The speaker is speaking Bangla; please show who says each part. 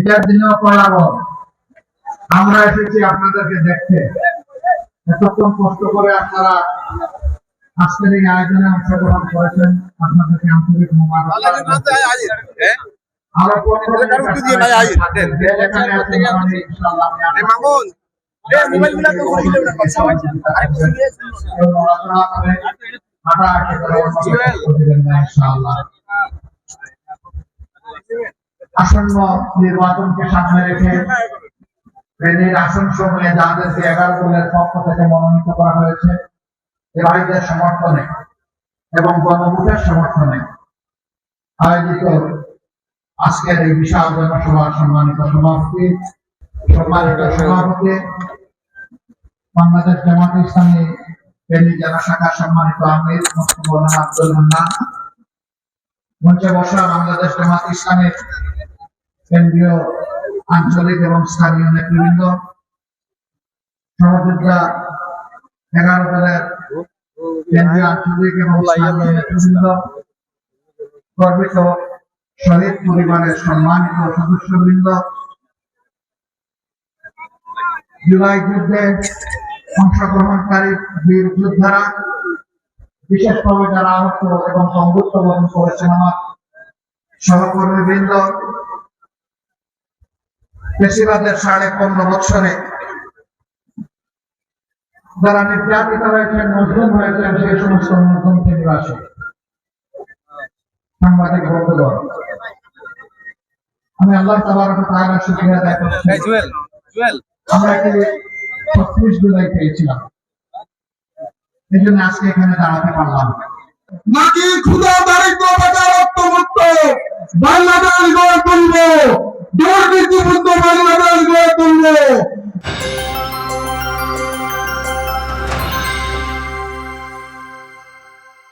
Speaker 1: বিচার দিনেও পড়াবো। আমরা এসেছি আপনাদেরকে দেখতে। এতক্ষণ কষ্ট করে আপনারা আজকের এই আয়োজনে অংশগ্রহণ করেছেন, আপনাদেরকে আন্তরিক মোবারক। আরো আসন্ন নির্বাচনকে সামনে রেখে ফেনীর আসন সমূহে যাদেরকে 11 দলের পক্ষ থেকে মনোনীত করা হয়েছে, এ ভাইদের সমর্থনে এবং গণভোটের সমর্থনে আয়োজিত আজকের এই বিশাল জনসভার সম্মানিত সভাপতি বাংলাদেশ জামাত ইসলামী ফেনী জেলা শাখা সম্মানিত আমির মুফতি মাওলানা আব্দুল হান্নান, মঞ্চে বসা বাংলাদেশ জামাত ইসলামের কেন্দ্রীয় আঞ্চলিক এবং স্থানীয় নেতৃবৃন্দ, সহযোদ্ধা 11 দলের কেন্দ্রীয় আঞ্চলিক এবং স্থানীয় নেতৃবৃন্দ, গর্বিত শহীদ পরিবারের সম্মানিত সদস্যবৃন্দ, জুলাই যুদ্ধে অংশগ্রহণকারী বীর যোদ্ধারা, বিশেষভাবে যারা আহত এবং সংযুক্ত বরণ করেছেন আমার সহকর্মীবৃন্দ, ফ্যাসিবাদের 15.5 বছরে যারা নির্যাতিত হয়েছেন, মজলুম হয়েছেন, সেই সমস্ত নতুন নিবাসী সাংবাদিক বন্ধুগণ, আমি আল্লাহ তাবারক ওয়া তাআলার শুকরিয়া আদায় করছি। আমরা একটি 36 জুলাই পেয়েছিলাম, এই জন্য আজকে এখানে দাঁড়াতে পারলাম।
Speaker 2: নাকি ক্ষুধা দারিদ্র বেকারত্ব মুক্ত বাংলাদেশ গড়ে তুলব।